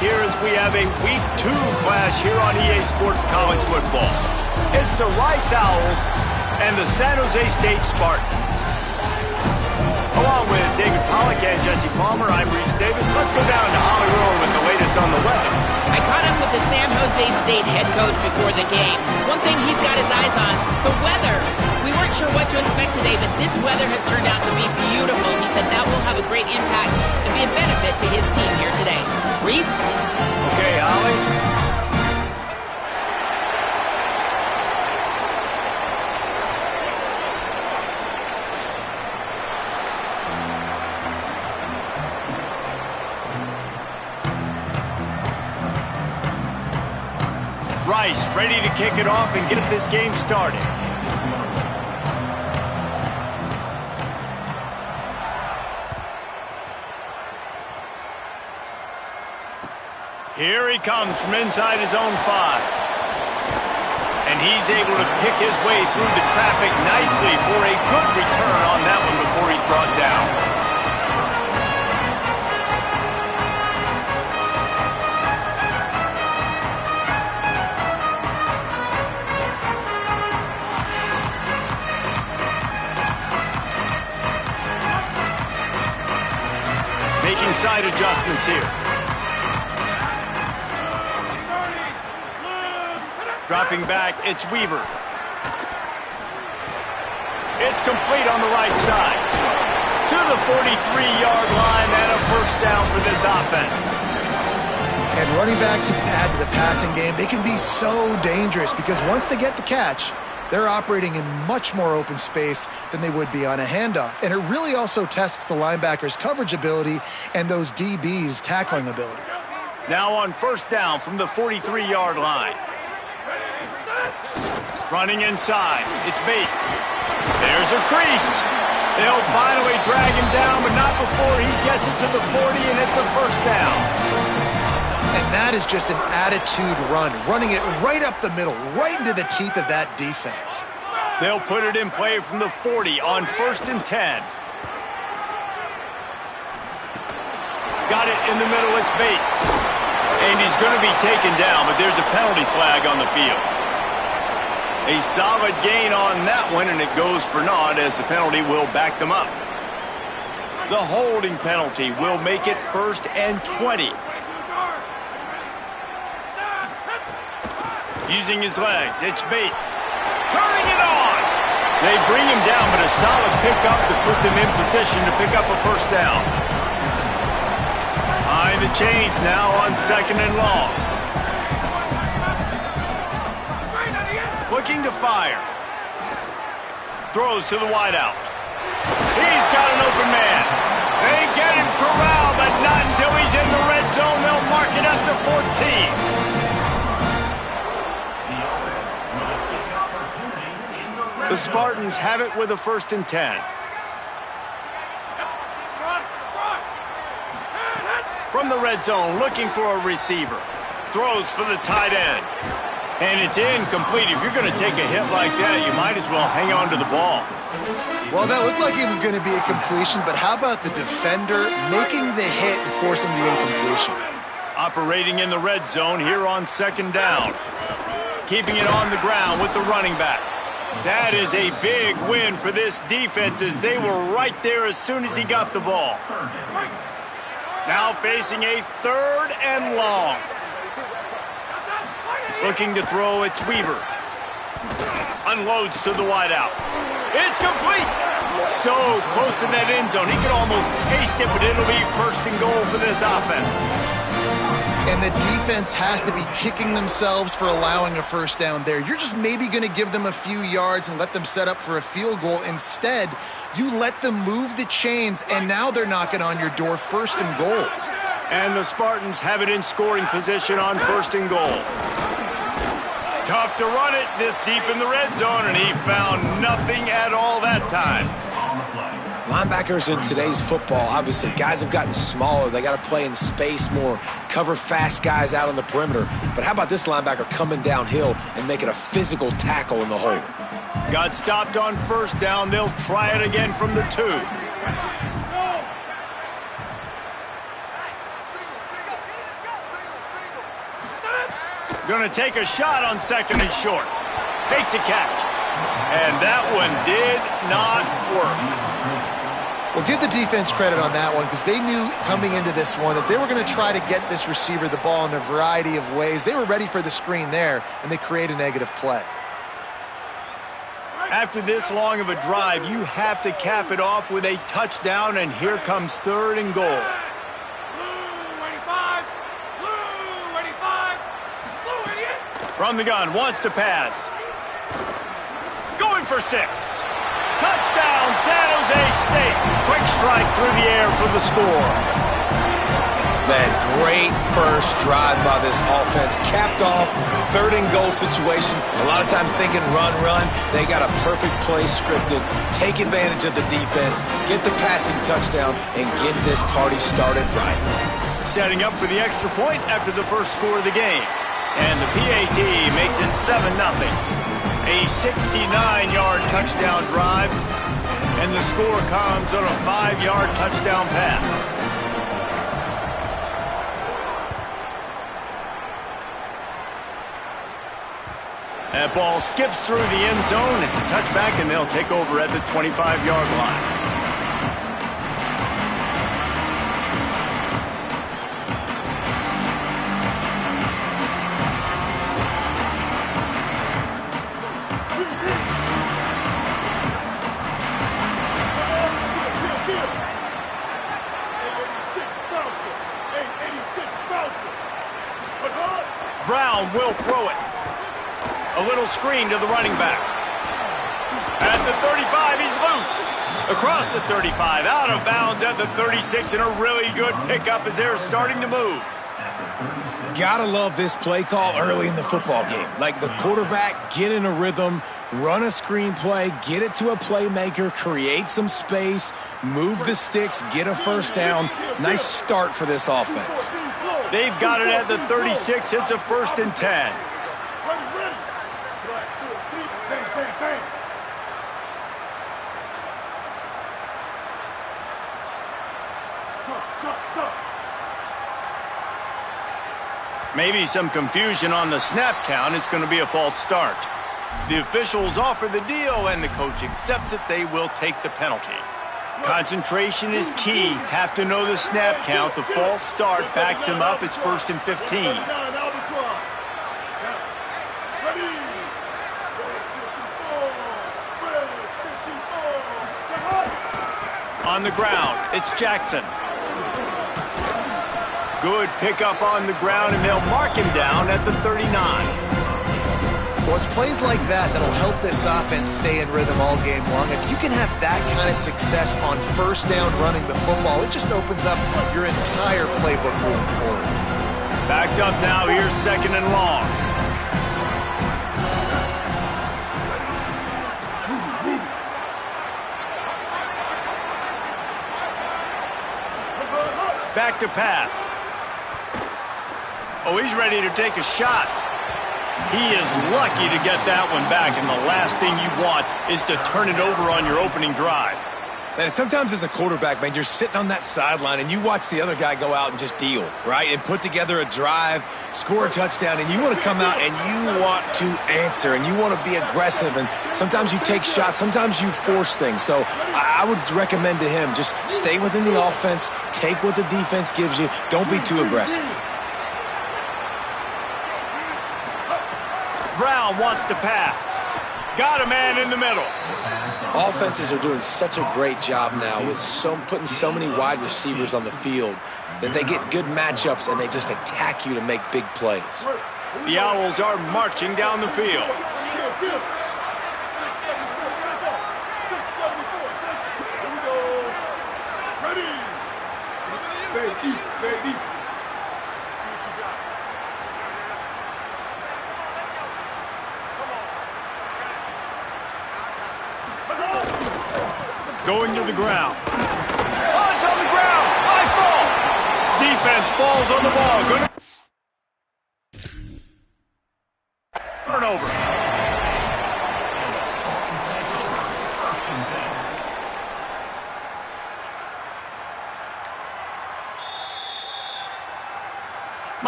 here as we have a Week 2 clash here on EA Sports College Football. It's the Rice Owls and the San Jose State Spartans. Along with David Pollack and Jesse Palmer, I'm Reese Davis. Let's go down to Hollywood with the latest on the weather. I caught up with the San Jose State head coach before the game. One thing he's got his eyes on, the weather. We weren't sure what to expect today, but this weather has turned out to be beautiful. He said that will have a great impact and be a benefit to his team here today. Reese? Okay, Holly. Rice ready to kick it off and get this game started. Here he comes from inside his own 5. And he's able to pick his way through the traffic nicely for a good return on that one before he's brought down. Making side adjustments here. Dropping back, it's Weaver. It's complete on the right side. To the 43-yard line and a first down for this offense. And running backs who add to the passing game, they can be so dangerous because once they get the catch, they're operating in much more open space than they would be on a handoff. And it really also tests the linebacker's coverage ability and those DBs' tackling ability. Now on first down from the 43-yard line. Running inside, it's Bates. There's a crease. They'll finally drag him down, but not before he gets it to the 40, and it's a first down. And that is just an attitude run, running it right up the middle, right into the teeth of that defense. They'll put it in play from the 40 on 1st and 10. Got it in the middle, it's Bates. And he's going to be taken down, but there's a penalty flag on the field. A solid gain on that one, and it goes for naught as the penalty will back them up. The holding penalty will make it 1st and 20. Using his legs, it's Bates. Turning it on! They bring him down, but a solid pickup to put them in position to pick up a first down. Behind the chains now on 2nd and long. Looking to fire. Throws to the wideout. He's got an open man. They get him corralled, but not until he's in the red zone. They'll mark it up to 14. The Spartans have it with a 1st and 10. From the red zone, looking for a receiver. Throws for the tight end. And it's incomplete. If you're going to take a hit like that, you might as well hang on to the ball. Well, that looked like it was going to be a completion, but how about the defender making the hit and forcing the incompletion? Operating in the red zone here on 2nd down. Keeping it on the ground with the running back. That is a big win for this defense as they were right there as soon as he got the ball. Now facing a 3rd and long. Looking to throw, it's Weaver. Unloads to the wideout. It's complete. So close to that end zone. He could almost taste it, but it'll be 1st and goal for this offense. And the defense has to be kicking themselves for allowing a first down there. You're just maybe going to give them a few yards and let them set up for a field goal. Instead, you let them move the chains, and now they're knocking on your door 1st and goal. And the Spartans have it in scoring position on 1st and goal. Tough to run it this deep in the red zone, and he found nothing at all that time. Linebackers in today's football, obviously, guys have gotten smaller. They got to play in space more, cover fast guys out on the perimeter. But how about this linebacker coming downhill and making a physical tackle in the hole? Got stopped on 1st down. They'll try it again from the 2. Going to take a shot on second and short. Makes a catch. And that one did not work. Well, give the defense credit on that one because they knew coming into this one that they were going to try to get this receiver the ball in a variety of ways. They were ready for the screen there, and they create a negative play. After this long of a drive, you have to cap it off with a touchdown, and here comes third and goal. From the gun, wants to pass. Going for 6. Touchdown, San Jose State. Quick strike through the air for the score. Man, great first drive by this offense. Capped off, third and goal situation. A lot of times thinking run. They got a perfect play scripted. Take advantage of the defense, get the passing touchdown, and get this party started right. Setting up for the extra point after the first score of the game. And the PAT makes it 7-0. A 69-yard touchdown drive. And the score comes on a 5-yard touchdown pass. That ball skips through the end zone. It's a touchback, and they'll take over at the 25-yard line. Brown will throw it. A little screen to the running back. At the 35, he's loose. Across the 35, out of bounds at the 36, and a really good pickup as they're starting to move. Gotta love this play call early in the football game. Like the quarterback, get in a rhythm, run a screen play, get it to a playmaker, create some space, move the sticks, get a first down. Nice start for this offense. They've got it at the 36. It's a 1st and 10. Maybe some confusion on the snap count. It's going to be a false start. The officials offer the deal, and the coach accepts it. They will take the penalty. Concentration is key. Have to know the snap count. The false start backs him up. It's 1st and 15. On the ground, it's Jackson. Good pickup on the ground, and they'll mark him down at the 39. Well, it's plays like that that'll help this offense stay in rhythm all game long. If you can have that kind of success on first down running the football, it just opens up your entire playbook moving forward. Backed up now, here's 2nd and long. Back to pass. Oh, he's ready to take a shot. He is lucky to get that one back, and the last thing you want is to turn it over on your opening drive. And sometimes as a quarterback, man, you're sitting on that sideline and you watch the other guy go out and just deal, right? And put together a drive, score a touchdown, and you want to come out and you want to answer and you want to be aggressive. And sometimes you take shots, sometimes you force things. So I would recommend to him just stay within the offense, take what the defense gives you, don't be too aggressive. Brown wants to pass. Got a man in the middle. Offenses are doing such a great job now with putting so many wide receivers on the field that they get good matchups and they just attack you to make big plays. The Owls are marching down the field. Going to the ground. Oh, it's on the ground. High ball. Defense falls on the ball. Good turnover.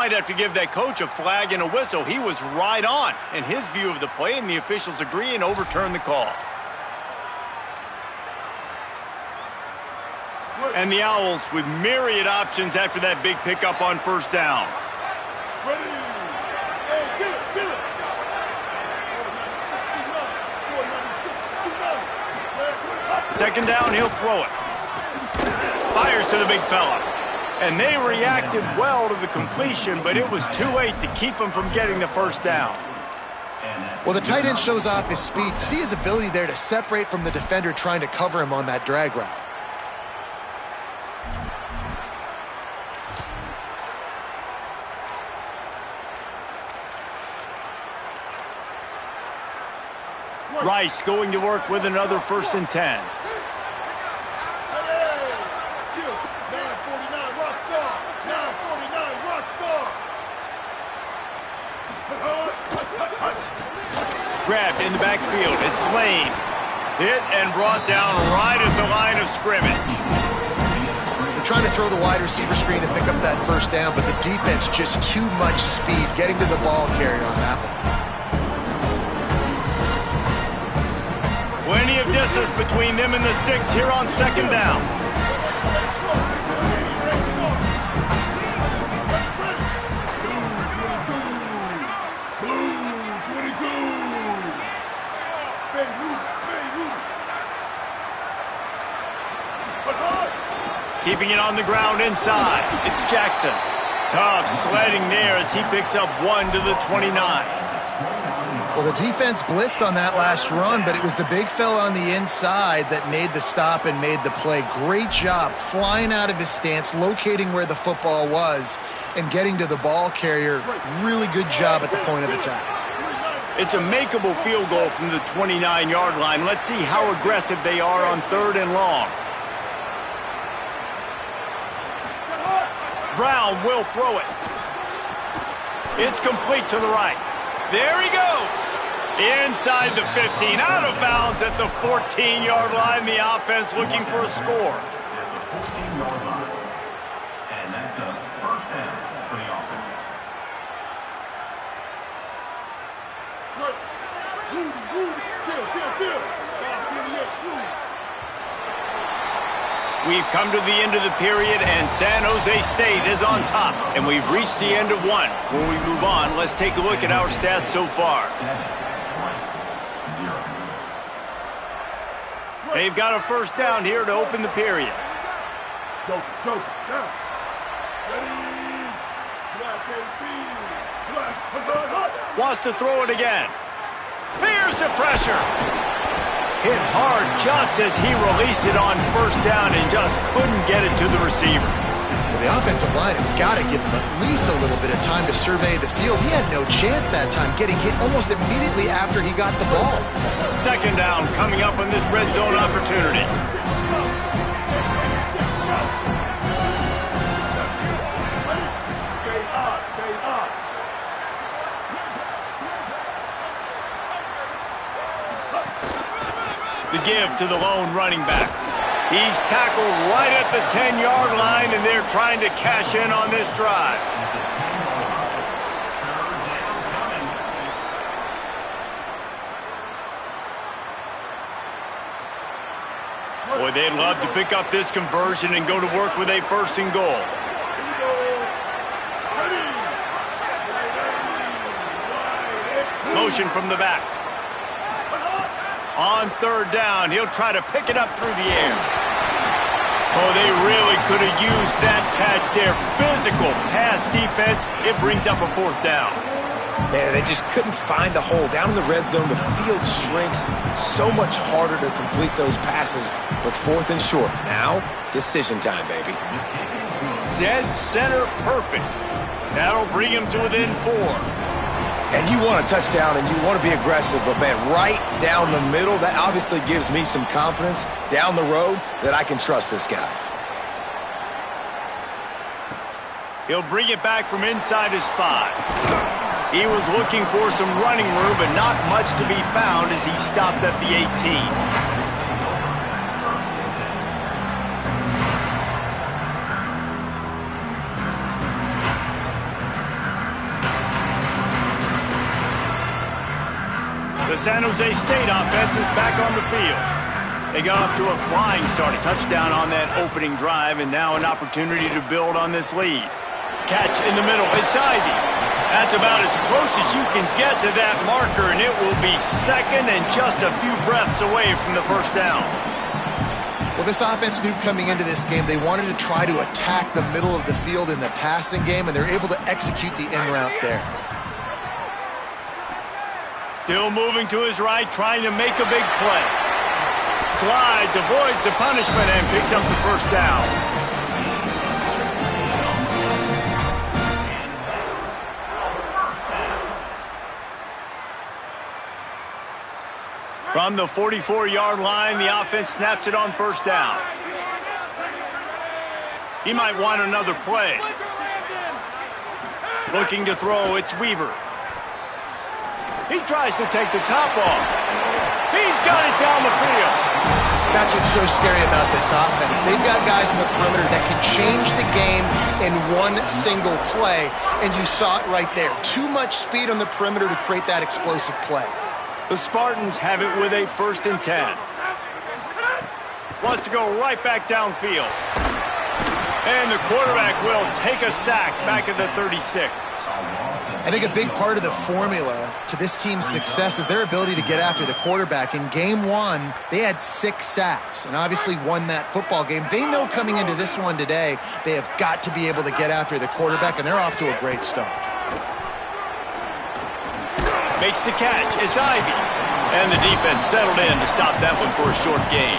might have to give that coach a flag and a whistle. He was right on in his view of the play, and the officials agree and overturn the call. And the Owls with myriad options after that big pickup on first down. Second down, he'll throw it. Fires to the big fella. And they reacted well to the completion, but it was too late to keep him from getting the first down. Well, the tight end shows off his speed. See his ability there to separate from the defender trying to cover him on that drag route. Rice going to work with another 1st and 10. Grabbed in the backfield. It's Lane. Hit and brought down right at the line of scrimmage. They're trying to throw the wide receiver screen and pick up that first down, but the defense just too much speed getting to the ball carrier on that one. Plenty of distance between them and the sticks here on second down. Keeping it on the ground inside. It's Jackson. Tough sledding there as he picks up 1 to the 29. Well, the defense blitzed on that last run, but it was the big fella on the inside that made the stop and made the play. Great job flying out of his stance, locating where the football was, and getting to the ball carrier. Really good job at the point of attack. It's a makeable field goal from the 29-yard line. Let's see how aggressive they are on 3rd and long. Brown will throw it. It's complete to the right. There he goes. Inside the 15, out of bounds at the 14-yard line. The offense looking for a score. And that's a first down for the offense. We've come to the end of the period, and San Jose State is on top. And we've reached the end of one. Before we move on, let's take a look at our stats so far. They've got a first down here to open the period. Wants to throw it again. Here's the pressure. Hit hard just as he released it on first down and just couldn't get it to the receiver. Well, the offensive line has got to give him at least a little bit of time to survey the field. He had no chance that time, getting hit almost immediately after he got the ball. Second down coming up on this red zone opportunity. The give to the lone running back. He's tackled right at the 10-yard line, and they're trying to cash in on this drive. Boy, they'd love to pick up this conversion and go to work with a 1st and goal. Motion from the back. On 3rd down, he'll try to pick it up through the air. Oh, they really could have used that catch there. Physical pass defense. It brings up a 4th down. Man, they just couldn't find a hole. Down in the red zone, the field shrinks. So much harder to complete those passes, but 4th and short. Now, decision time, baby. Dead center perfect. That'll bring him to within 4. And you want a touchdown and you want to be aggressive, but man, right down the middle, that obviously gives me some confidence down the road that I can trust this guy. He'll bring it back from inside his 5. He was looking for some running room, but not much to be found as he stopped at the 18. The San Jose State offense is back on the field. They got off to a flying start, a touchdown on that opening drive, and now an opportunity to build on this lead. Catch in the middle. It's Ivy. That's about as close as you can get to that marker, and it will be second and just a few breaths away from the first down. Well, this offense knew coming into this game they wanted to try to attack the middle of the field in the passing game, and they're able to execute the in route there. Still moving to his right, trying to make a big play. Slides, avoids the punishment, and picks up the first down. From the 44-yard line, the offense snaps it on first down. He might want another play. Looking to throw, it's Weaver. He tries to take the top off. He's got it down the field. That's what's so scary about this offense. They've got guys in the perimeter that can change the game in one single play, and you saw it right there. Too much speed on the perimeter to create that explosive play. The Spartans have it with a 1st and 10. Wants to go right back downfield. And the quarterback will take a sack back at the 36. I think a big part of the formula to this team's success is their ability to get after the quarterback. In game 1, they had 6 sacks and obviously won that football game. They know coming into this one today, they have got to be able to get after the quarterback, and they're off to a great start. Makes the catch. It's Ivy. And the defense settled in to stop that one for a short gain.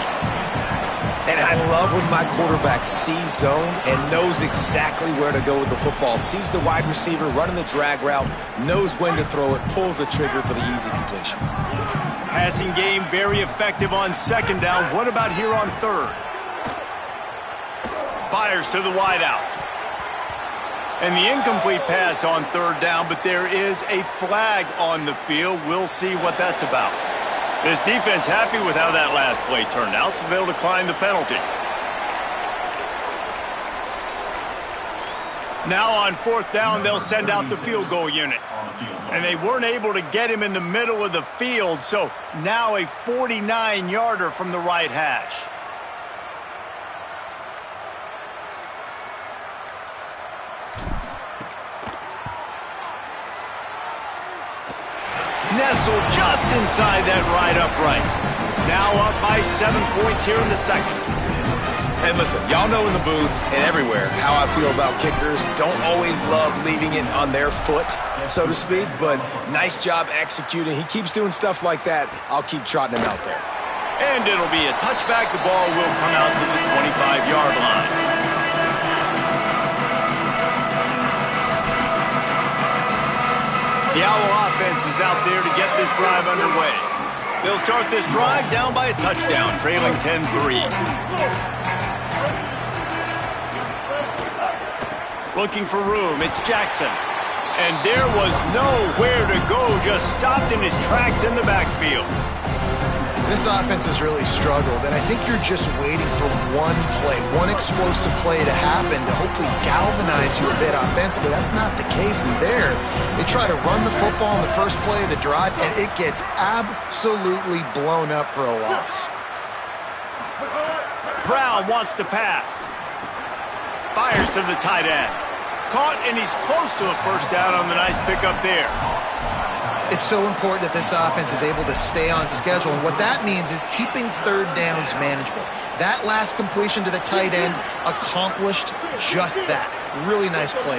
And I love when my quarterback sees zone and knows exactly where to go with the football. Sees the wide receiver running the drag route, knows when to throw it, pulls the trigger for the easy completion. Passing game very effective on 2nd down. What about here on 3rd? Fires to the wideout. And the incomplete pass on 3rd down, but there is a flag on the field. We'll see what that's about. This defense happy with how that last play turned out, so they'll decline the penalty. Now on 4th down, they'll send out the field goal unit. And they weren't able to get him in the middle of the field, so now a 49-yarder from the right hash. Nestled just inside that right upright. Now up by 7 points here in the 2nd. And listen, y'all know in the booth and everywhere how I feel about kickers. Don't always love leaving it on their foot, so to speak, but nice job executing. He keeps doing stuff like that. I'll keep trotting him out there. And it'll be a touchback. The ball will come out to the 25-yard line. The Owl offense is out there to get this drive underway. They'll start this drive down by a touchdown, trailing 10-3. Looking for room, it's Jackson. And there was nowhere to go, just stopped in his tracks in the backfield. This offense has really struggled, and I think you're just waiting for one play, one explosive play to happen to hopefully galvanize you a bit offensively. That's not the case in there. They try to run the football on the first play of the drive, and it gets absolutely blown up for a loss. Brown wants to pass. Fires to the tight end. Caught, and he's close to a first down on the nice pickup there. It's so important that this offense is able to stay on schedule, and what that means is keeping 3rd downs manageable. That last completion to the tight end accomplished just that. Really nice play.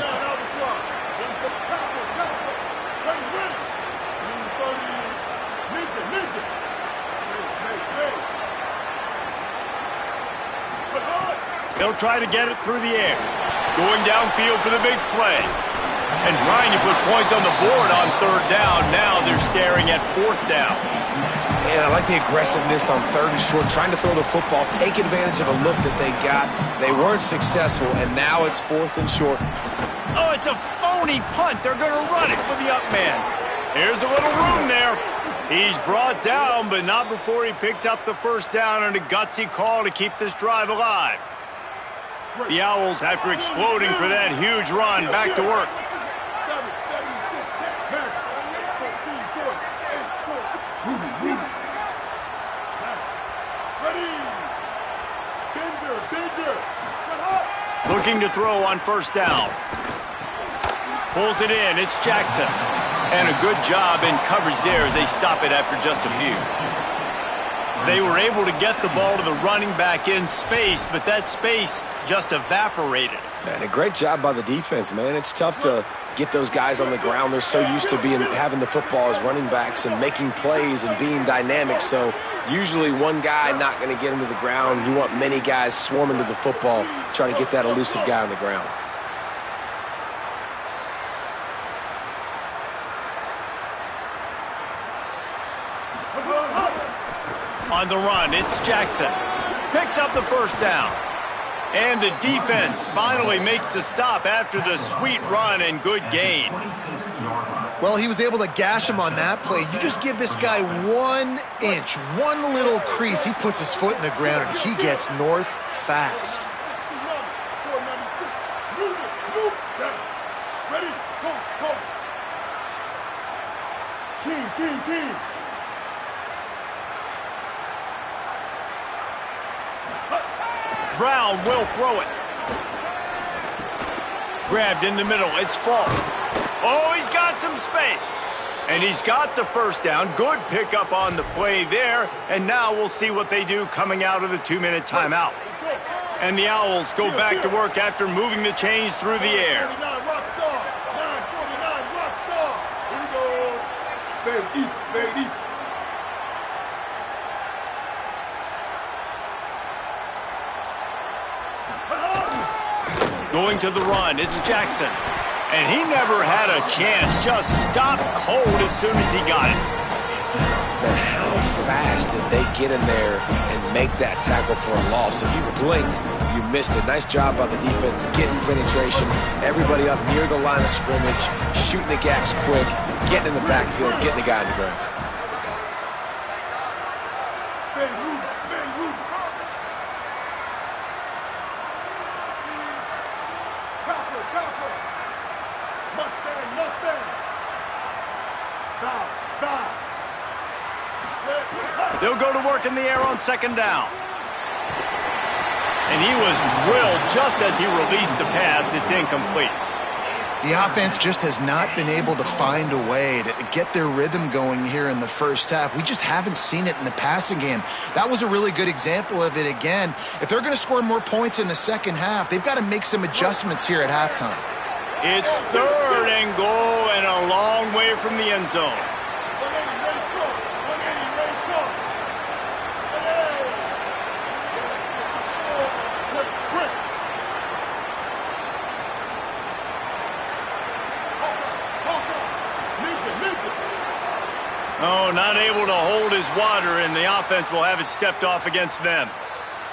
They'll try to get it through the air. Going downfield for the big play. And trying to put points on the board on 3rd down. Now they're staring at 4th down. And I like the aggressiveness on 3rd and short, trying to throw the football, take advantage of a look that they got. They weren't successful, and now it's 4th and short. Oh, it's a phony punt. They're going to run it with the up man. Here's a little room there. He's brought down, but not before he picks up the first down and a gutsy call to keep this drive alive. The Owls, after exploding for that huge run, back to work. Looking to throw on first down. Pulls it in. It's Jackson. And a good job in coverage there as they stop it after just a few. They were able to get the ball to the running back in space, but that space just evaporated. And a great job by the defense, man. It's tough to get those guys on the ground. They're so used to having the football as running backs and making plays and being dynamic. So usually one guy not going to get him to the ground. You want many guys swarming to the football, trying to get that elusive guy on the ground. On the run, it's Jackson. Picks up the first down. And the defense finally makes the stop after the sweet run and good gain. Well, he was able to gash him on that play. You just give this guy 1 inch, one little crease. He puts his foot in the ground, and he gets north fast. King. Brown will throw it. Grabbed in the middle. It's Falk. Oh, he's got some space. And he's got the first down. Good pickup on the play there. And now we'll see what they do coming out of the 2-minute timeout. And the Owls go back to work after moving the chains through the air. 949 Rockstar. Here we go. Spade eat. Going to the run, it's Jackson. And he never had a chance, just stopped cold as soon as he got it. Man, how fast did they get in there and make that tackle for a loss? If you blinked, you missed it. Nice job by the defense, getting penetration, everybody up near the line of scrimmage, shooting the gaps quick, getting in the backfield, getting the guy on the ground. They'll go to work in the air on second down. And he was drilled just as he released the pass. It's incomplete. The offense just has not been able to find a way to get their rhythm going here in the first half. We just haven't seen it in the passing game. That was a really good example of it again. If they're going to score more points in the second half, they've got to make some adjustments here at halftime. It's 3rd and goal and a long way from the end zone. Oh, not able to hold his water, and the offense will have it stepped off against them.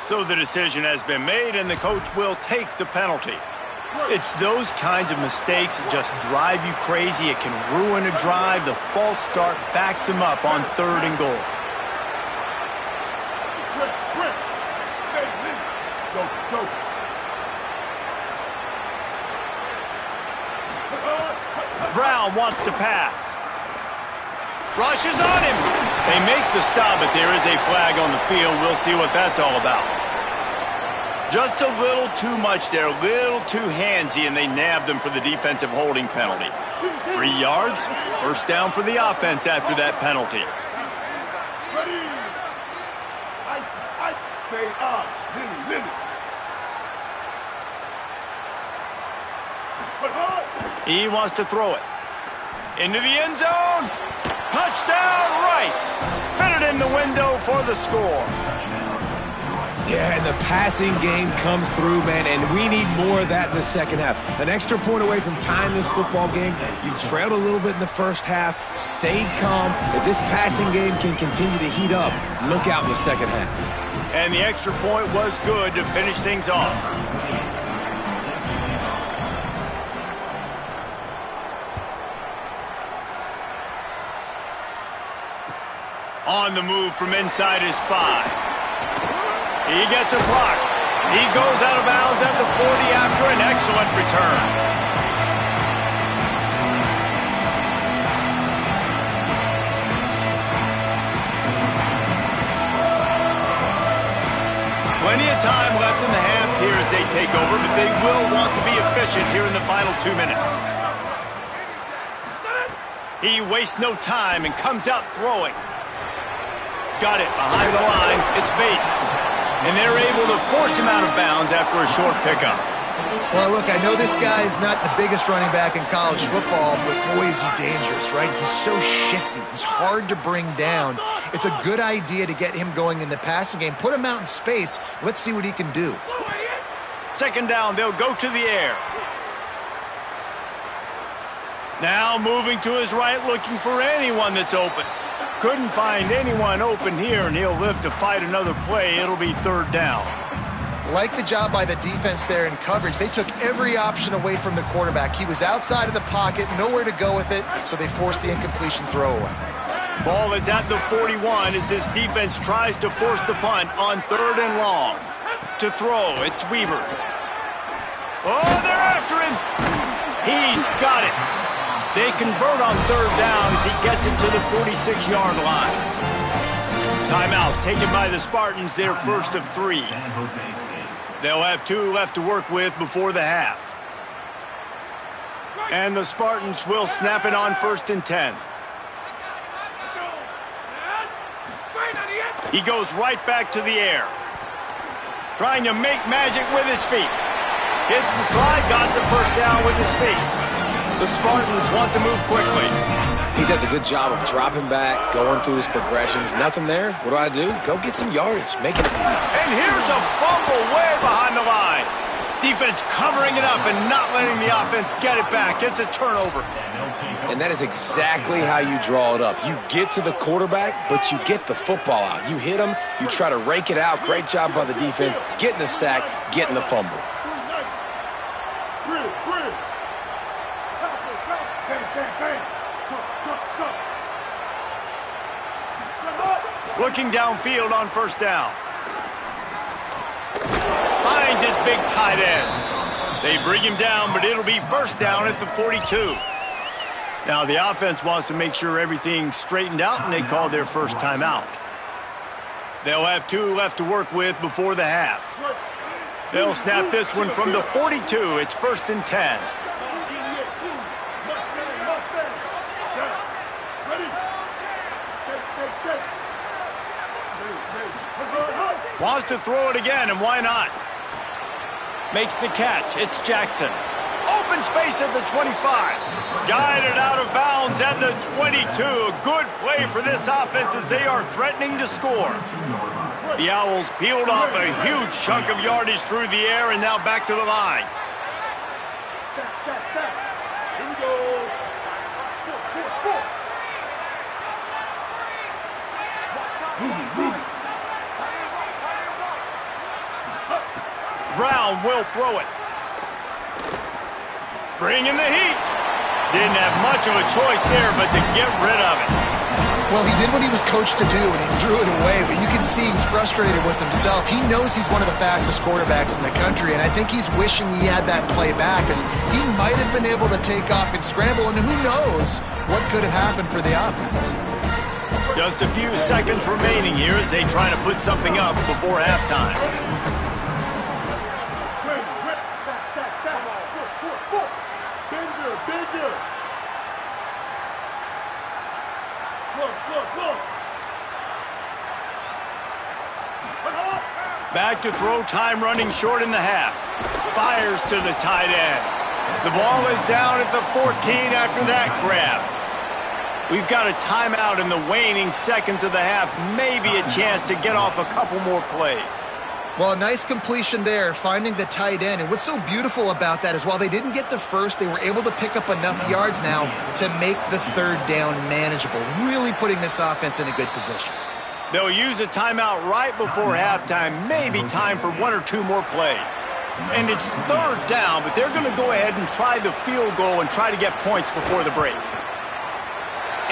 So the decision has been made, and the coach will take the penalty. It's those kinds of mistakes that just drive you crazy. It can ruin a drive. The false start backs him up on 3rd and goal. Brown wants to pass. Rushes on him. They make the stop, but there is a flag on the field. We'll see what that's all about. Just a little too much there, a little too handsy, and they nabbed them for the defensive holding penalty. 3 yards, first down for the offense after that penalty. He wants to throw it. Into the end zone. Touchdown, Rice. Fit it in the window for the score. Yeah, and the passing game comes through, man, and we need more of that in the second half. An extra point away from tying this football game. You trailed a little bit in the first half, stayed calm. If this passing game can continue to heat up, look out in the second half. And the extra point was good to finish things off. On the move from inside his 5. He gets a block. He goes out of bounds at the 40 after an excellent return. Plenty of time left in the half here as they take over, but they will want to be efficient here in the final 2 minutes. He wastes no time and comes out throwing. Got it behind the line. It's Bates. And they're able to force him out of bounds after a short pickup. Well, look, I know this guy's not the biggest running back in college football, but boy, is he dangerous, right? He's so shifty. He's hard to bring down. It's a good idea to get him going in the passing game. Put him out in space. Let's see what he can do. Second down, they'll go to the air. Now moving to his right, looking for anyone that's open. Couldn't find anyone open here, and he'll live to fight another play. It'll be third down. Like the job by the defense there in coverage. They took every option away from the quarterback. He was outside of the pocket, nowhere to go with it, so they forced the incompletion throwaway. Ball is at the 41 as this defense tries to force the punt on 3rd and long. To throw, it's Weaver. Oh, they're after him. He's got it. They convert on 3rd down as he gets it to the 46-yard line. Timeout taken by the Spartans, their first of 3. They'll have 2 left to work with before the half. And the Spartans will snap it on 1st and 10. He goes right back to the air. Trying to make magic with his feet. Hits the slide, got the first down with his feet. The Spartans want to move quickly. He does a good job of dropping back, going through his progressions. Nothing there. What do? Go get some yardage. Make it. And here's a fumble way behind the line. Defense covering it up and not letting the offense get it back. It's a turnover. And that is exactly how you draw it up. You get to the quarterback, but you get the football out. You hit him. You try to rake it out. Great job by the defense. Getting the sack, getting the fumble. Looking downfield on 1st down. Finds his big tight end. They bring him down, but it'll be 1st down at the 42. Now the offense wants to make sure everything's straightened out, and they call their first timeout. They'll have 2 left to work with before the half. They'll snap this one from the 42. It's 1st and 10. Wants to throw it again, and why not? Makes the catch. It's Jackson. Open space at the 25. Guided out of bounds at the 22. A good play for this offense as they are threatening to score. The Owls peeled off a huge chunk of yardage through the air and now back to the line. Stop. Here we go. Force. Ruby. Brown will throw it. Bringing the heat. Didn't have much of a choice there but to get rid of it. Well, he did what he was coached to do, and he threw it away, but you can see he's frustrated with himself. He knows he's one of the fastest quarterbacks in the country, and I think he's wishing he had that play back, as he might have been able to take off and scramble, and who knows what could have happened for the offense. Just a few seconds remaining here as they try to put something up before halftime. Bigger. Look. Back to throw, time running short in the half. Fires to the tight end. The ball is down at the 14 after that grab. We've got a timeout in the waning seconds of the half. Maybe a chance to get off a couple more plays. Well, nice completion there, finding the tight end. And what's so beautiful about that is while they didn't get the first, they were able to pick up enough yards now to make the 3rd down manageable, really putting this offense in a good position. They'll use a timeout right before halftime, maybe time for 1 or 2 more plays. And it's 3rd down, but they're going to go ahead and try the field goal and try to get points before the break.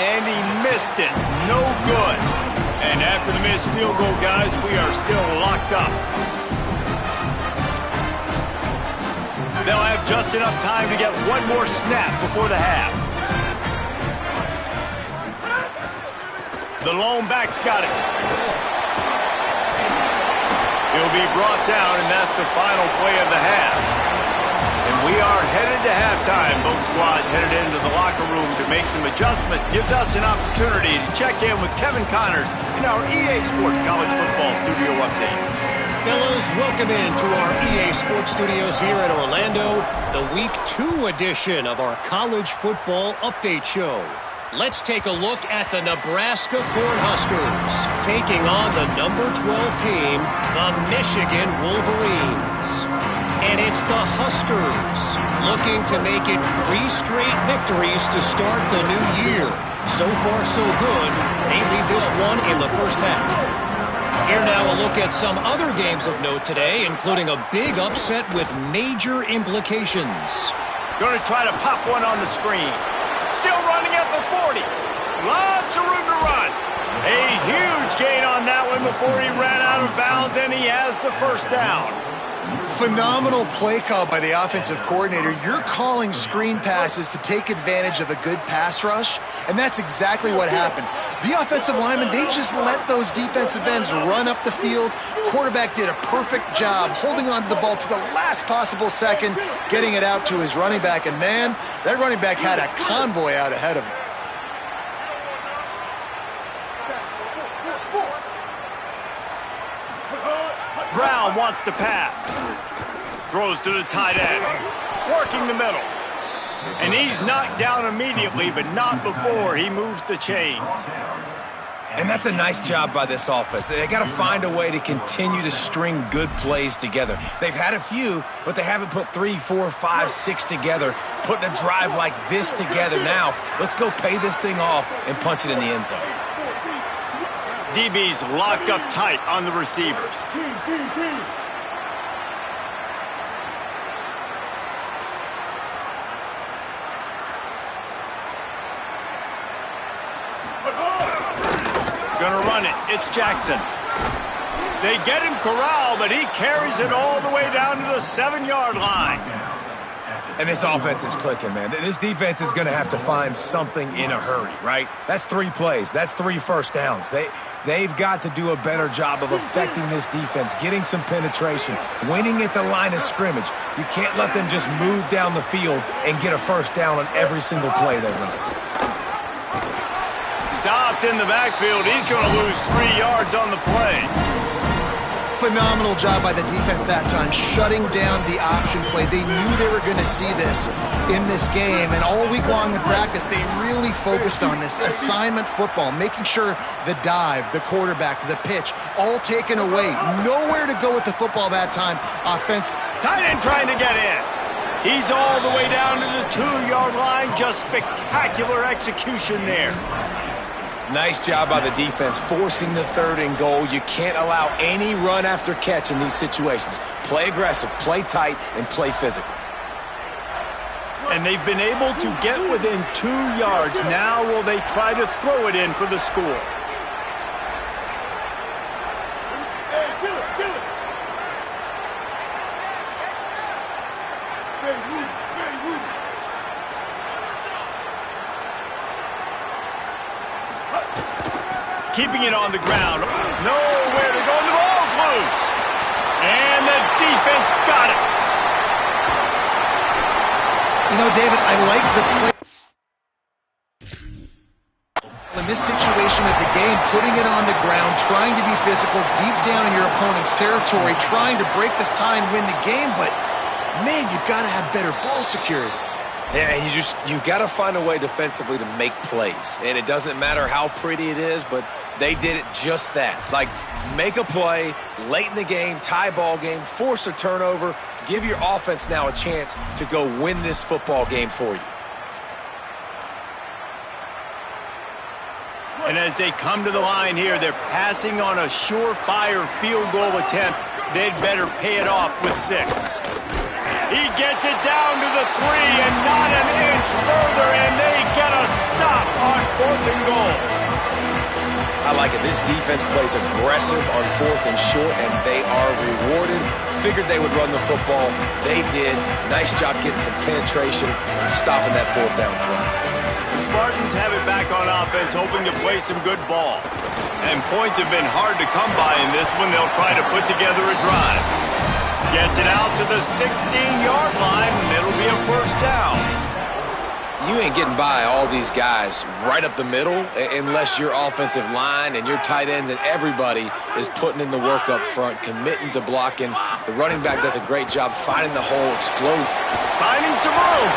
And he missed it. No good. And after the missed field goal, guys, we are still locked up. They'll have just enough time to get 1 more snap before the half. The lone back's got it. He'll be brought down, and that's the final play of the half. And we are headed to halftime. Both squads headed into the locker room to make some adjustments. Gives us an opportunity to check in with Kevin Connors in our EA Sports College Football Studio Update. Fellas, welcome into our EA Sports Studios here in Orlando, the Week 2 edition of our College Football Update Show. Let's take a look at the Nebraska Cornhuskers taking on the number 12 team, the Michigan Wolverines. And it's the Huskers looking to make it 3 straight victories to start the new year. So far, so good. They lead this one in the first half. Here now a look at some other games of note today, including a big upset with major implications. Going to try to pop one on the screen. Still running at the 40. Lots of room to run. A huge gain on that one before he ran out of bounds, and he has the first down. Phenomenal play call by the offensive coordinator. You're calling screen passes to take advantage of a good pass rush, and that's exactly what happened. The offensive linemen, they just let those defensive ends run up the field. Quarterback did a perfect job holding on to the ball to the last possible second, getting it out to his running back, and man, that running back had a convoy out ahead of him. Brown wants to pass. Throws to the tight end. Working the middle. And he's knocked down immediately, but not before he moves the chains. And that's a nice job by this offense. They got to find a way to continue to string good plays together. They've had a few, but they haven't put 3, 4, 5, 6 together, putting a drive like this together. Now, let's go pay this thing off and punch it in the end zone. DB's locked up tight on the receivers. Gonna run it. It's Jackson. They get him corralled, but he carries it all the way down to the 7-yard line. And this offense is clicking, man. This defense is going to have to find something in a hurry, right? That's 3 plays. That's 3 first downs. They've got to do a better job of affecting this defense, getting some penetration, winning at the line of scrimmage. You can't let them just move down the field and get a first down on every single play they run. Stopped in the backfield. He's going to lose 3 yards on the play. Phenomenal job by the defense that time, shutting down the option play. They knew they were going to see this in this game, and all week long in practice, they really focused on this assignment football, making sure the dive, the quarterback, the pitch, all taken away. Nowhere to go with the football that time. Offense. Tight end trying to get in. He's all the way down to the 2-yard line. Just spectacular execution there. Nice job by the defense forcing the 3rd and goal. You can't allow any run after catch in these situations. Play aggressive, play tight, and play physical. And they've been able to get within 2 yards. Now will they try to throw it in for the score? Keeping it on the ground. Nowhere to go. The ball's loose. And the defense got it. You know, David, I like the play. In this situation of the game, putting it on the ground, trying to be physical, deep down in your opponent's territory, trying to break this tie and win the game, but, man, you've got to have better ball security. Yeah, and you got to find a way defensively to make plays. And it doesn't matter how pretty it is, but they did it just that. Like, make a play late in the game, tie ball game, force a turnover, give your offense now a chance to go win this football game for you. And as they come to the line here, they're passing on a surefire field goal attempt. They'd better pay it off with 6. He gets it down to the 3 and not an inch further, and they get a stop on 4th and goal. I like it. This defense plays aggressive on 4th and short, and they are rewarded. Figured they would run the football. They did. Nice job getting some penetration and stopping that 4th down play. The Spartans have it back on offense, hoping to play some good ball. And points have been hard to come by in this one. They'll try to put together a drive. Gets it out to the 16-yard line, and it'll be a first down. You ain't getting by all these guys right up the middle unless your offensive line and your tight ends and everybody is putting in the work up front, committing to blocking. The running back does a great job finding the hole, explode. Finding some room.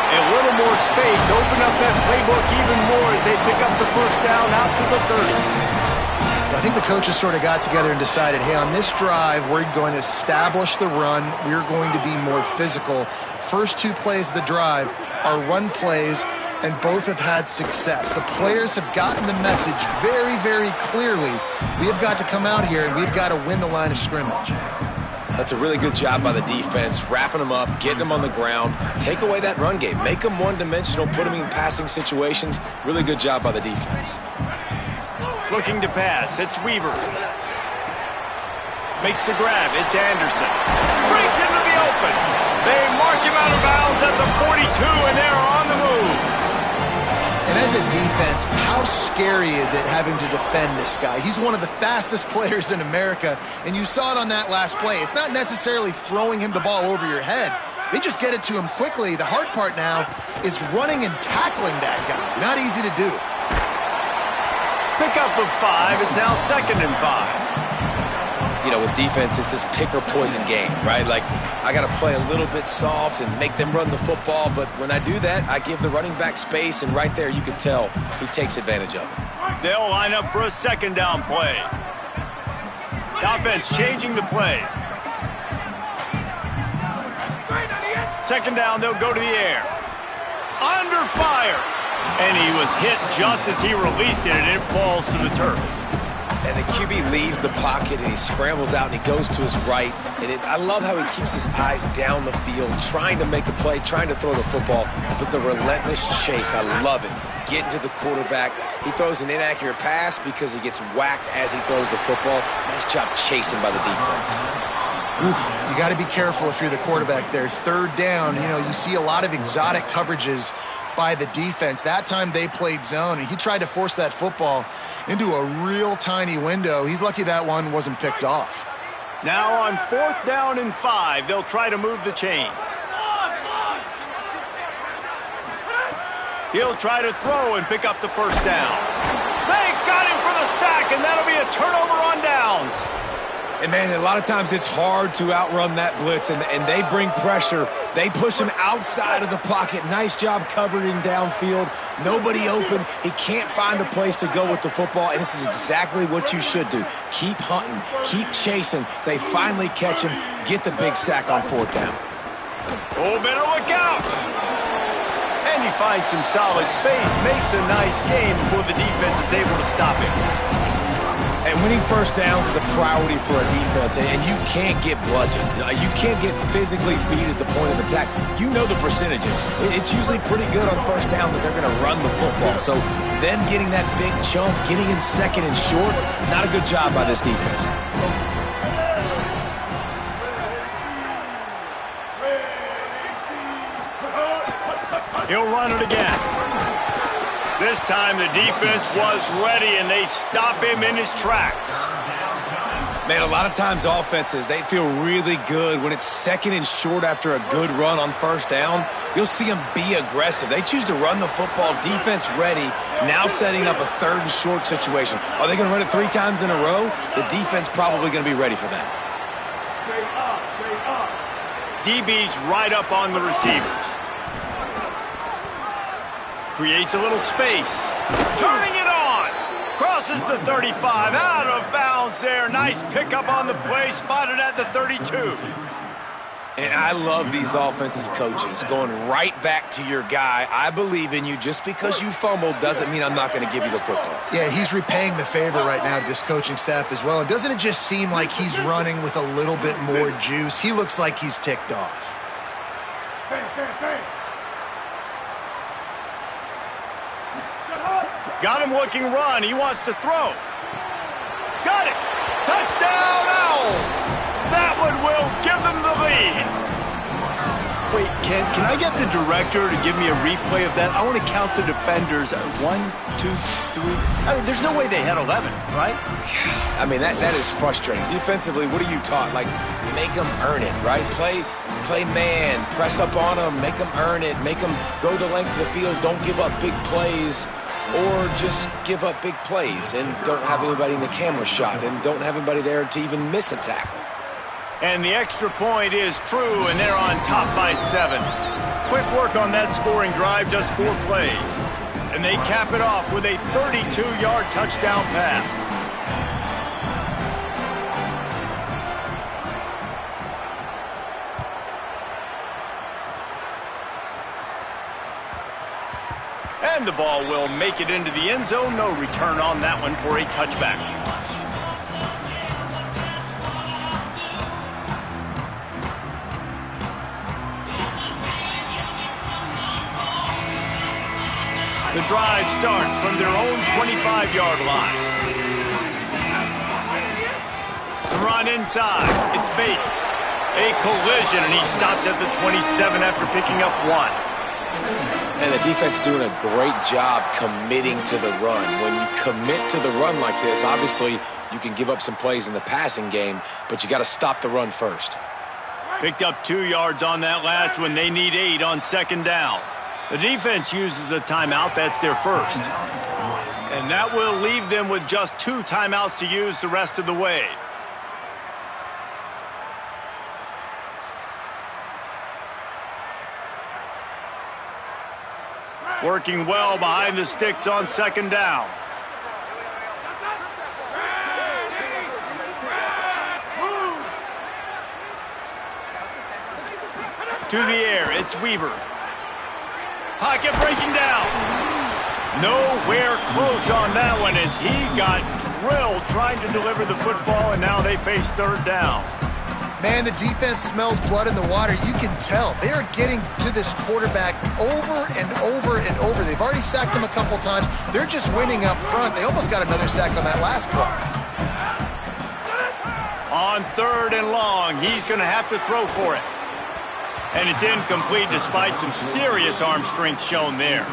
A little more space. Open up that playbook even more as they pick up the first down out to the 30. I think the coaches sort of got together and decided, hey, on this drive, we're going to establish the run. We're going to be more physical. First two plays of the drive are run plays, and both have had success. The players have gotten the message very, very clearly. We have got to come out here, and we've got to win the line of scrimmage. That's a really good job by the defense, wrapping them up, getting them on the ground. Take away that run game. Make them one-dimensional, put them in passing situations. Really good job by the defense. Looking to pass. It's Weaver. Makes the grab. It's Anderson. Breaks into the open. They mark him out of bounds at the 42, and they're on the move. And as a defense, how scary is it having to defend this guy? He's one of the fastest players in America, and you saw it on that last play. It's not necessarily throwing him the ball over your head. They just get it to him quickly. The hard part now is running and tackling that guy. Not easy to do. Pickup of 5. It's now 2nd and 5. You know, with defense, it's this pick or poison game, right? Like, I got to play a little bit soft and make them run the football, but when I do that, I give the running back space, and right there you can tell he takes advantage of it. They'll line up for a 2nd down play. The offense changing the play. 2nd down, they'll go to the air. Under fire. And he was hit just as he released it, and it falls to the turf. And the QB leaves the pocket, and he scrambles out, and he goes to his right. And I love how he keeps his eyes down the field, trying to make a play, trying to throw the football. But the relentless chase, I love it. Getting to the quarterback. He throws an inaccurate pass because he gets whacked as he throws the football. Nice job chasing by the defense. Oof, you got to be careful if you're the quarterback there. 3rd down, you know, you see a lot of exotic coverages by the defense. That time they played zone, and he tried to force that football into a real tiny window. He's lucky that one wasn't picked off. Now on 4th down and 5, they'll try to move the chains. He'll try to throw and pick up the first down. They got him for the sack, and that'll be a turnover on downs. And, man, a lot of times it's hard to outrun that blitz, and they bring pressure. They push him outside of the pocket. Nice job covering downfield. Nobody open. He can't find a place to go with the football, and this is exactly what you should do. Keep hunting. Keep chasing. They finally catch him. Get the big sack on 4th down. Oh, better look out. And he finds some solid space. Makes a nice game before the defense is able to stop him. And winning first downs is a priority for a defense, and you can't get bludgeoned. You can't get physically beat at the point of attack. You know the percentages. It's usually pretty good on first down that they're going to run the football. So them getting that big chunk, getting in 2nd and short, not a good job by this defense. He'll run it again. This time the defense was ready, and they stop him in his tracks. Man, a lot of times offenses, they feel really good when it's 2nd and short after a good run on first down. You'll see them be aggressive. They choose to run the football, defense ready, now setting up a 3rd and short situation. Are they going to run it 3 times in a row? The defense probably going to be ready for that. DB's right up on the receivers. Creates a little space. Turning it on. Crosses the 35. Out of bounds there. Nice pickup on the play. Spotted at the 32. And I love these offensive coaches going right back to your guy. I believe in you. Just because you fumbled doesn't mean I'm not going to give you the football. Yeah, he's repaying the favor right now to this coaching staff as well. And doesn't it just seem like he's running with a little bit more juice? He looks like he's ticked off. Got him looking run. He wants to throw. Got it. Touchdown, Owls. That one will give them the lead. Wait, can I get the director to give me a replay of that? I want to count the defenders. 1, 2, 3. I mean, there's no way they had 11, right? I mean, that is frustrating. Defensively, what are you taught? Like, make them earn it, right? Play man, press up on them, make them earn it, make them go the length of the field, don't give up big plays, or just give up big plays and don't have anybody in the camera shot and don't have anybody there to even miss a tackle. And the extra point is true, and they're on top by 7. Quick work on that scoring drive, just 4 plays. And they cap it off with a 32-yard touchdown pass. And the ball will make it into the end zone. No return on that one for a touchback. The drive starts from their own 25-yard line. The run inside. It's Bates. A collision, and he stopped at the 27 after picking up 1. And the defense doing a great job committing to the run. When you commit to the run like this, obviously you can give up some plays in the passing game, but you got to stop the run first. Picked up 2 yards on that last one. They need 8 on second down. The defense uses a timeout. That's their first. And that will leave them with just 2 timeouts to use the rest of the way. Working well behind the sticks on second down. To the air, it's Weaver. Pocket breaking down. Nowhere close on that one as he got drilled trying to deliver the football, and now they face third down. Man, the defense smells blood in the water. You can tell. They are getting to this quarterback over and over and over. They've already sacked him a couple times. They're just winning up front. They almost got another sack on that last play. On 3rd and long, he's going to have to throw for it. And it's incomplete despite some serious arm strength shown there.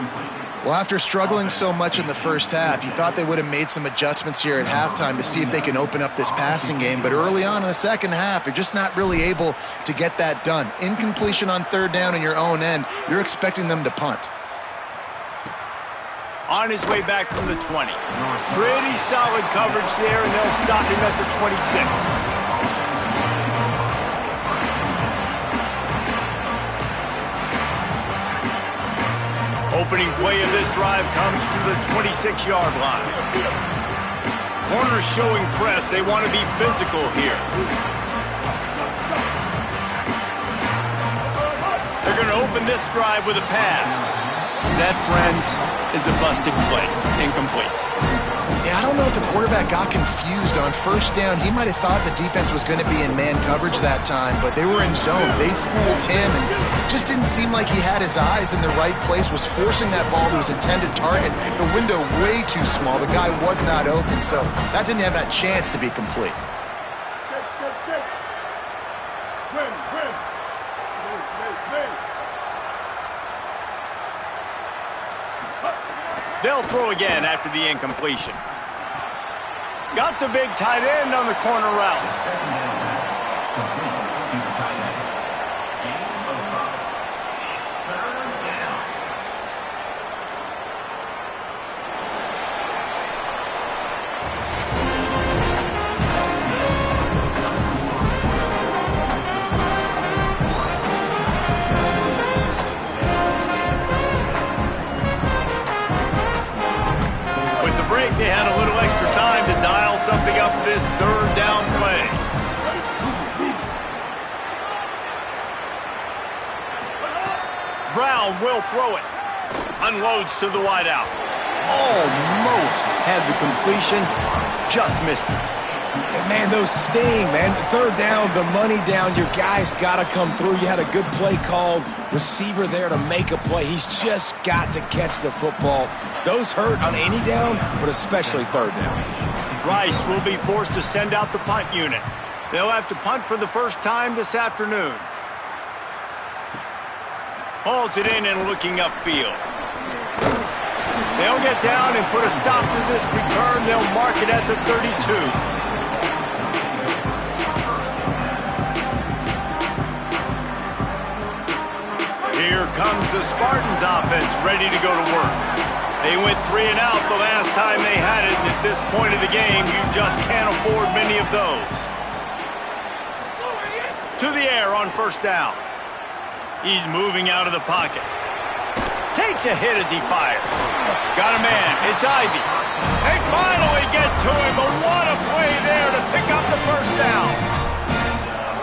Well, after struggling so much in the first half, you thought they would have made some adjustments here at halftime to see if they can open up this passing game. But early on in the second half, they're just not really able to get that done. Incompletion on 3rd down in your own end, you're expecting them to punt. On his way back from the 20. Pretty solid coverage there, and they'll stop him at the 26. Opening play of this drive comes from the 26-yard line. Corners showing press. They want to be physical here. They're going to open this drive with a pass. That, friends, is a busted play. Incomplete. Yeah, I don't know if the quarterback got confused on 1st down. He might have thought the defense was going to be in man coverage that time, but they were in zone. They fooled him and just didn't seem like he had his eyes in the right place, was forcing that ball to his intended target. The window way too small. The guy was not open, so that didn't have that chance to be complete. They'll throw again after the incompletion. Got the big tight end on the corner route. They had a little extra time to dial something up for this 3rd down play. Brown will throw it. Unloads to the wideout. Almost had the completion. Just missed it. And man, those sting, man. 3rd down, the money down. Your guy's got to come through. You had a good play called. Receiver there to make a play. He's just got to catch the football. Those hurt on any down, but especially 3rd down. Rice will be forced to send out the punt unit. They'll have to punt for the first time this afternoon. Hauls it in and looking upfield. They'll get down and put a stop to this return. They'll mark it at the 32. Here comes the Spartans offense, ready to go to work. They went 3 and out the last time they had it, and at this point of the game, you just can't afford many of those. To the air on first down. He's moving out of the pocket. Takes a hit as he fires. Got a man. It's Ivy. They finally get to him, but what a play there to pick up the first down.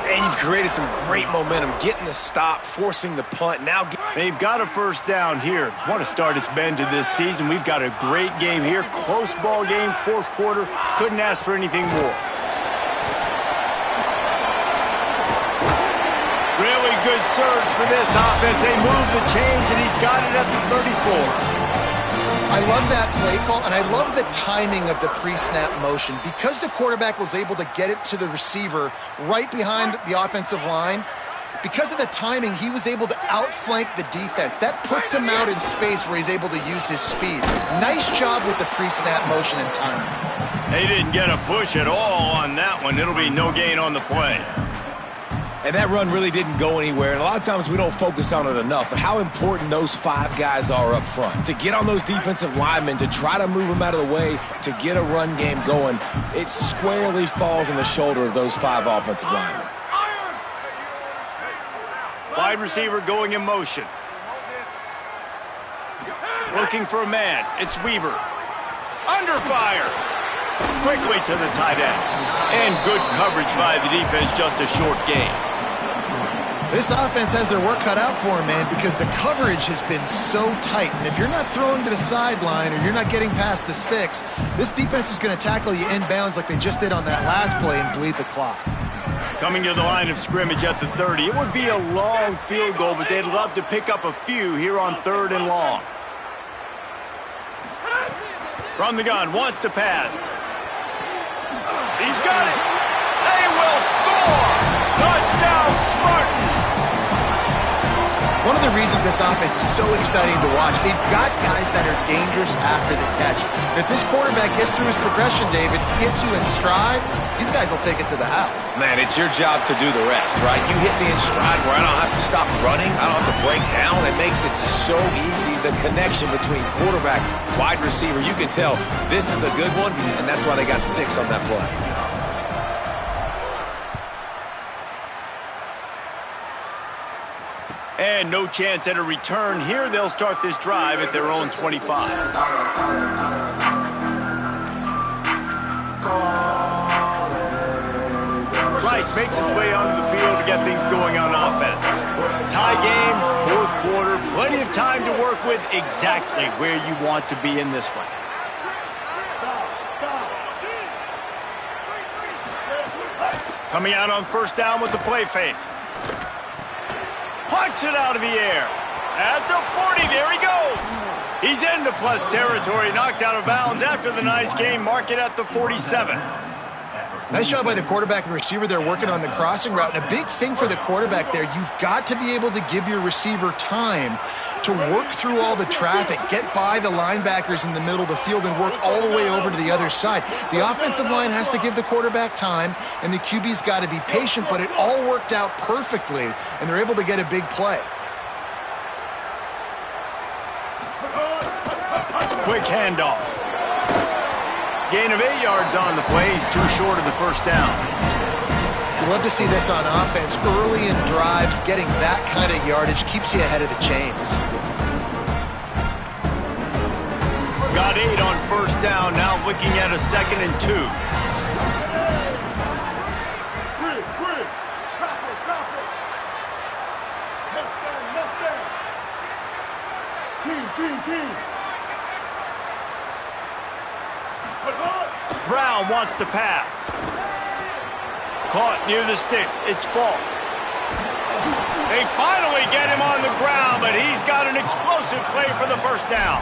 And you've created some great momentum, getting the stop, forcing the punt. Now they've got a first down here. What a start it's been to this season. We've got a great game here. Close ball game, fourth quarter. Couldn't ask for anything more. Really good surge for this offense. They move the chains, and he's got it at the 34. I love that play call, and I love the timing of the pre-snap motion. Because the quarterback was able to get it to the receiver right behind the offensive line, because of the timing, he was able to outflank the defense. That puts him out in space where he's able to use his speed. Nice job with the pre-snap motion and timing. They didn't get a push at all on that one. It'll be no gain on the play. And that run really didn't go anywhere, and a lot of times we don't focus on it enough, but how important those 5 guys are up front. To get on those defensive linemen, to try to move them out of the way, to get a run game going, it squarely falls on the shoulder of those 5 offensive linemen. Wide receiver going in motion. Looking for a man. It's Weaver. Under fire. Quickly to the tight end. And good coverage by the defense, just a short gain. This offense has their work cut out for them, man, because the coverage has been so tight. And if you're not throwing to the sideline or you're not getting past the sticks, this defense is going to tackle you inbounds like they just did on that last play and bleed the clock. Coming to the line of scrimmage at the 30. It would be a long field goal, but they'd love to pick up a few here on 3rd and long. From the gun, wants to pass. He's got it. They will score. Touchdown, Spartans. One of the reasons this offense is so exciting to watch, they've got guys that are dangerous after the catch. And if this quarterback gets through his progression, David, hits you in stride, these guys will take it to the house. Man, it's your job to do the rest, right? You hit me in stride where I don't have to stop running. I don't have to break down. It makes it so easy. The connection between quarterback, wide receiver, you can tell this is a good one, and that's why they got 6 on that play. And no chance at a return here. They'll start this drive at their own 25. Rice makes his way onto the field to get things going on offense. Tie game, fourth quarter, plenty of time to work with, exactly where you want to be in this one. Coming out on first down with the play fake. Punts it out of the air. At the 40, there he goes. He's into plus territory, knocked out of bounds after the nice game. Mark it at the 47. Nice job by the quarterback and receiver there working on the crossing route. And a big thing for the quarterback there, you've got to be able to give your receiver time to work through all the traffic, get by the linebackers in the middle of the field and work all the way over to the other side. The offensive line has to give the quarterback time, and the QB's got to be patient, but it all worked out perfectly, and they're able to get a big play. Quick handoff. Gain of 8 yards on the play. He's too short of the first down. You love to see this on offense. Early in drives, getting that kind of yardage keeps you ahead of the chains. Got 8 on first down. Now looking at a 2nd and 2. Brown wants to pass. Caught near the sticks. It's Falk. They finally get him on the ground, but he's got an explosive play for the first down.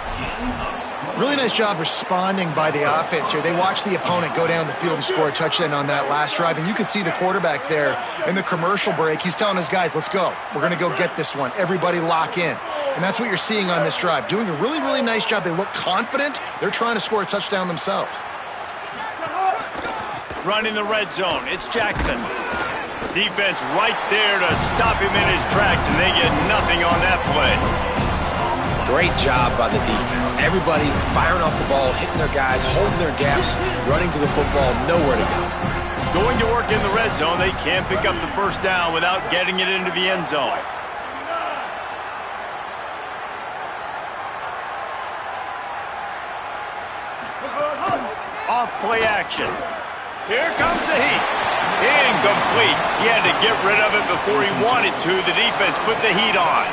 Really nice job responding by the offense here. They watched the opponent go down the field and score a touchdown on that last drive, and you can see the quarterback there in the commercial break. He's telling his guys, let's go. We're going to go get this one. Everybody lock in. And that's what you're seeing on this drive. Doing a really, really nice job. They look confident. They're trying to score a touchdown themselves. Running the red zone. It's Jackson. Defense right there to stop him in his tracks, and they get nothing on that play. Great job by the defense. Everybody firing off the ball, hitting their guys, holding their gaps, running to the football, nowhere to go. Going to work in the red zone, they can't pick up the first down without getting it into the end zone. Off play action. Here comes the heat. Incomplete. He had to get rid of it before he wanted to. The defense put the heat on.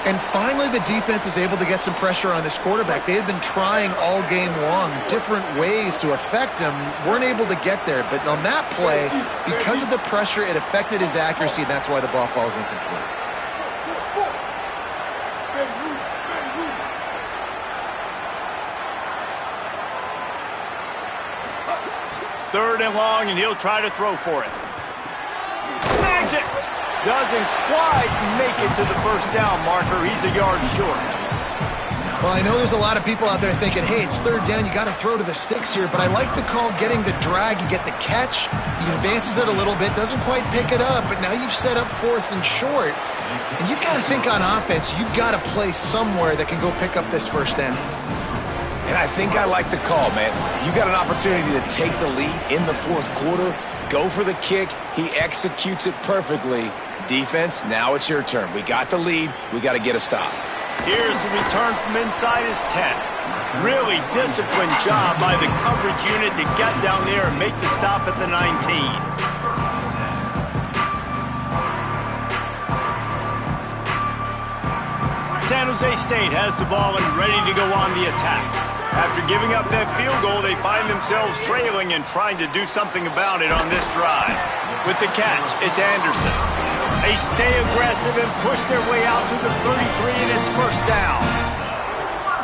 And finally, the defense is able to get some pressure on this quarterback. They had been trying all game long different ways to affect him, weren't able to get there. But on that play, because of the pressure, it affected his accuracy, and that's why the ball falls incomplete. Third and long, and he'll try to throw for it. Snags it. Doesn't quite make it to the first down marker. He's a yard short. Well, I know there's a lot of people out there thinking, hey, it's third down, you got to throw to the sticks here, but I like the call getting the drag. You get the catch, he advances it a little bit, doesn't quite pick it up, but now you've set up fourth and short, and you've got to think on offense, you've got to play somewhere that can go pick up this first down. And I think I like the call, man. You got an opportunity to take the lead in the fourth quarter, go for the kick, he executes it perfectly. Defense, now it's your turn. We got the lead, we got to get a stop. Here's the return from inside his 10. Really disciplined job by the coverage unit to get down there and make the stop at the 19. San Jose State has the ball and ready to go on the attack. After giving up that field goal, they find themselves trailing and trying to do something about it on this drive. With the catch, it's Anderson. They stay aggressive and push their way out to the 33, and it's first down.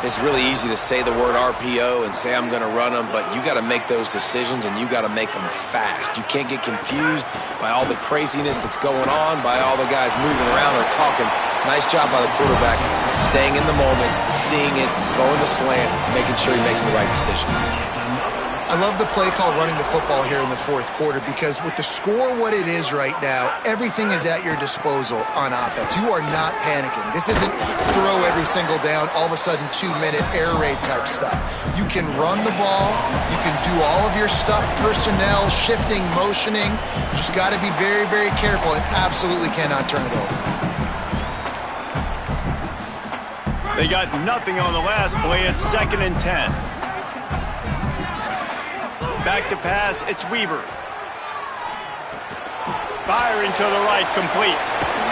It's really easy to say the word RPO and say I'm going to run them, but you got to make those decisions and you got to make them fast. You can't get confused by all the craziness that's going on, by all the guys moving around or talking. Nice job by the quarterback, staying in the moment, seeing it, throwing the slant, making sure he makes the right decision. I love the play call running the football here in the fourth quarter because with the score what it is right now, everything is at your disposal on offense. You are not panicking. This isn't throw every single down, all of a sudden 2-minute air raid type stuff. You can run the ball. You can do all of your stuff, personnel, shifting, motioning. You just got to be very, very careful and absolutely cannot turn it over. They got nothing on the last play. It's 2nd and 10. Back to pass, it's Weaver. Firing to the right, complete.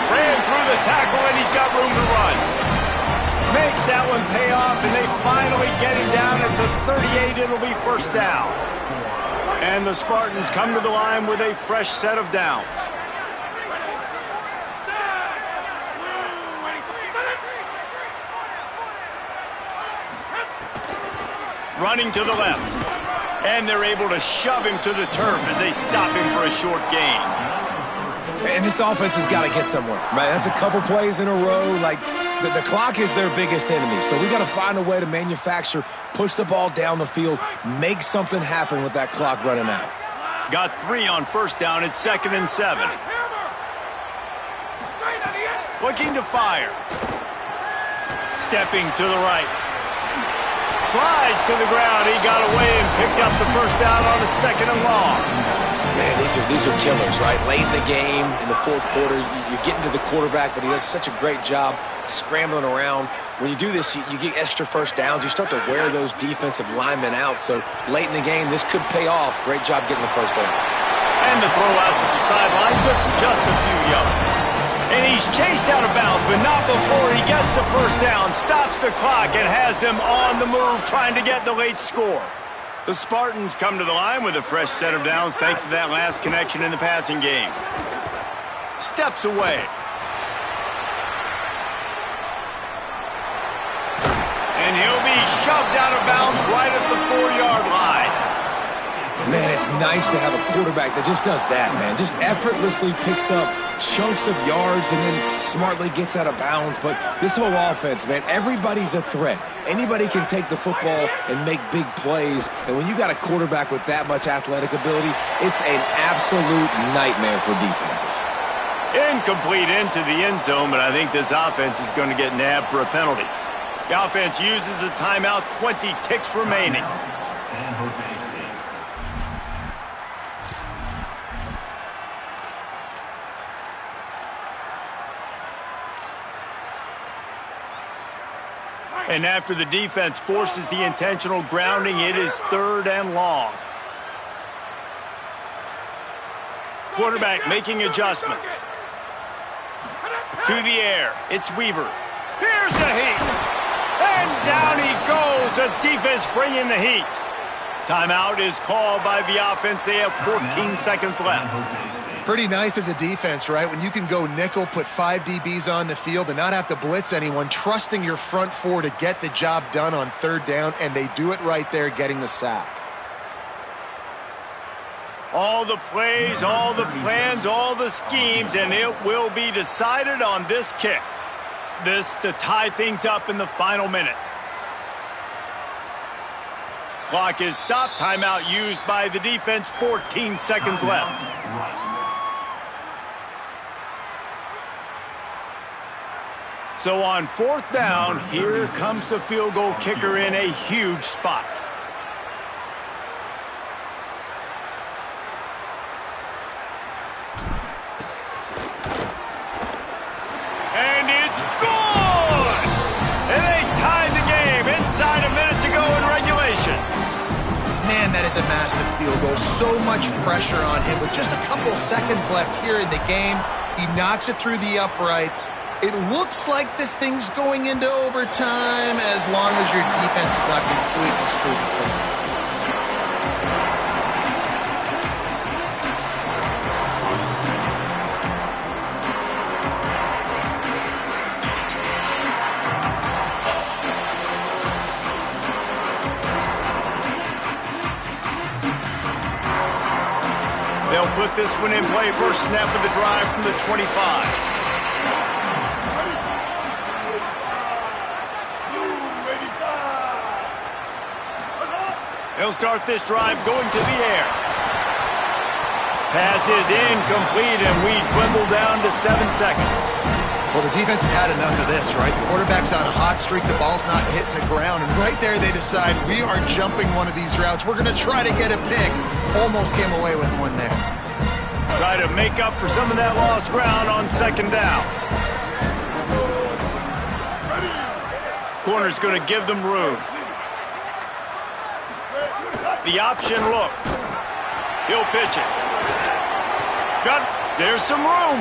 Ran through the tackle, and he's got room to run. Makes that one pay off, and they finally get him down at the 38. It'll be first down. And the Spartans come to the line with a fresh set of downs. Running to the left. And they're able to shove him to the turf as they stop him for a short gain. And this offense has got to get somewhere, right? That's a couple plays in a row. Like, the clock is their biggest enemy. So we got to find a way to manufacture, push the ball down the field, make something happen with that clock running out. Got 3 on first down. It's 2nd and 7. Looking to fire. Stepping to the right. Slides to the ground. He got away and picked up the first down on a 2nd and long. Man, these are killers, right? Late in the game, in the fourth quarter, you're getting to the quarterback, but he does such a great job scrambling around. When you do this, you get extra first downs. You start to wear those defensive linemen out. So late in the game, this could pay off. Great job getting the first down. And the throw out to the sideline took just a few yards. And he's chased out of bounds, but not before he gets the first down, stops the clock, and has them on the move trying to get the late score. The Spartans come to the line with a fresh set of downs thanks to that last connection in the passing game. Steps away. And and he'll be shoved out of bounds right at the 4-yard line. Man, it's nice to have a quarterback that just does that, man. Just effortlessly picks up chunks of yards and then smartly gets out of bounds. But this whole offense, man, everybody's a threat. Anybody can take the football and make big plays. And when you got a quarterback with that much athletic ability, it's an absolute nightmare for defenses. Incomplete into the end zone, but I think this offense is going to get nabbed for a penalty. The offense uses a timeout, 20 ticks remaining. San Jose State. And after the defense forces the intentional grounding, it is 3rd and long. Quarterback making adjustments. To the air, it's Weaver. Here's the heat. And down he goes. The defense bringing the heat. Timeout is called by the offense. They have 14 seconds left. Pretty nice as a defense, right? When you can go nickel, put 5 DBs on the field and not have to blitz anyone, trusting your front 4 to get the job done on 3rd down, and they do it right there, getting the sack. All the plays, all the plans, all the schemes, and it will be decided on this kick. This to tie things up in the final minute. Clock is stopped. Timeout used by the defense. 14 seconds left. So on 4th down, here comes the field goal kicker in a huge spot. And it's good! And they tied the game inside a minute to go in regulation. Man, that is a massive field goal. So much pressure on him. With just a couple seconds left here in the game, he knocks it through the uprights. It looks like this thing's going into overtime as long as your defense is not completely screwed this thing. They'll put this one in play. First snap of the drive from the 25. They'll start this drive going to the air. Pass is incomplete, and we dwindle down to 7 seconds. Well, the defense has had enough of this, right? The quarterback's on a hot streak. The ball's not hitting the ground. And right there, they decide, we are jumping one of these routes. We're going to try to get a pick. Almost came away with one there. Try to make up for some of that lost ground on 2nd down. Corner's going to give them room. The option look. He'll pitch it. There's some room.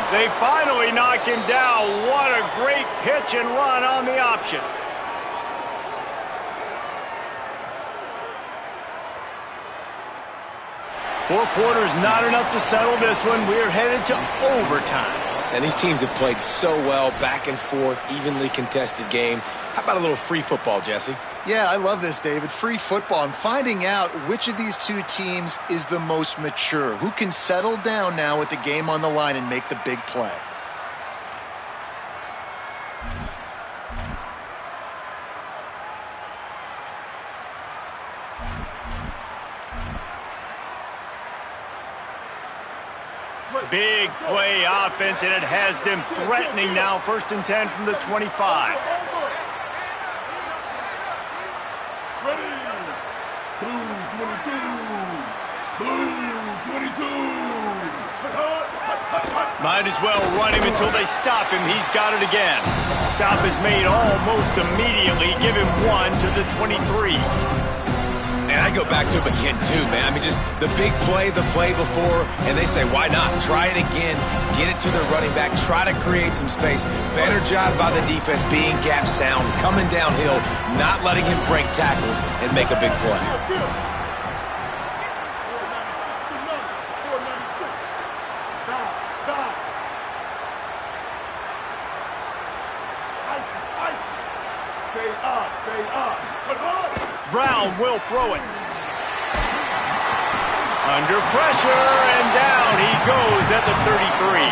They finally knock him down. What a great pitch and run on the option. Four quarters, not enough to settle this one. We're headed to overtime. And these teams have played so well, back and forth, evenly contested game. How about a little free football, Jesse? Yeah, I love this, David. Free football. I'm finding out which of these two teams is the most mature, who can settle down now with the game on the line and make the big play. Big play offense, and it has them threatening now. 1st and 10 from the 25. Ready. Blue 22. Blue 22. Might as well run him until they stop him. He's got it again. Stop is made almost immediately. Give him 1 to the 23. And I go back to him again, too, man. I mean, just the big play, the play before, and they say, why not? Try it again. Get it to the running back. Try to create some space. Better job by the defense being gap sound, coming downhill, not letting him break tackles and make a big play. Brown will throw it. Under pressure, and down he goes at the 33.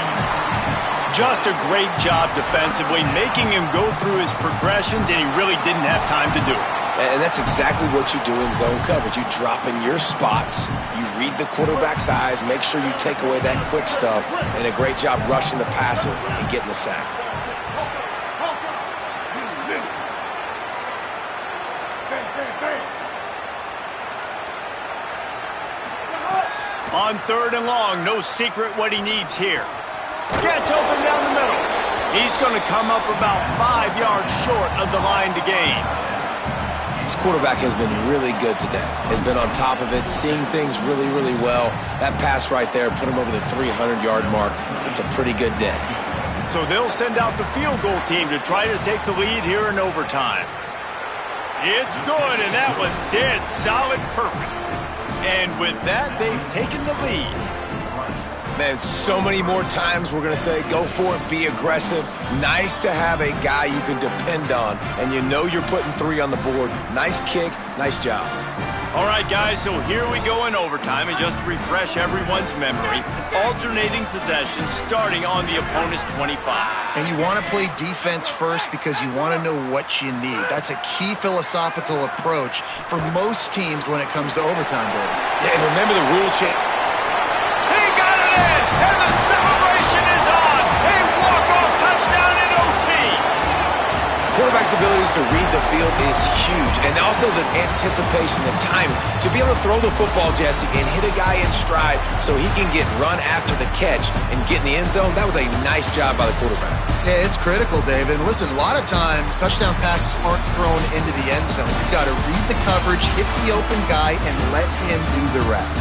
Just a great job defensively, making him go through his progressions, and he really didn't have time to do it. And that's exactly what you do in zone coverage. You drop in your spots, you read the quarterback's eyes, make sure you take away that quick stuff, and a great job rushing the passer and getting the sack. On 3rd and long, no secret what he needs here. Gets open down the middle. He's going to come up about 5 yards short of the line to gain. This quarterback has been really good today. Has been on top of it, seeing things really, really well. That pass right there put him over the 300-yard mark. It's a pretty good day. So they'll send out the field goal team to try to take the lead here in overtime. It's good, and that was dead solid perfect. And with that, they've taken the lead. Man, so many more times we're going to say, go for it, be aggressive. Nice to have a guy you can depend on, and you know you're putting 3 on the board. Nice kick, nice job. All right, guys, so here we go in overtime, and just to refresh everyone's memory, alternating possessions starting on the opponent's 25. And you want to play defense first because you want to know what you need. That's a key philosophical approach for most teams when it comes to overtime, David. Yeah, and remember the rule change. He got it in, and the celebration is on. A walk-off touchdown in OT. Quarterback's abilities to read the field is huge, and also the anticipation, the timing. To be able to throw the football, Jesse, and hit a guy in stride so he can get run after the catch and get in the end zone, that was a nice job by the quarterback. Yeah, it's critical, David. And listen, a lot of times touchdown passes aren't thrown into the end zone. You've got to read the coverage, hit the open guy, and let him do the rest.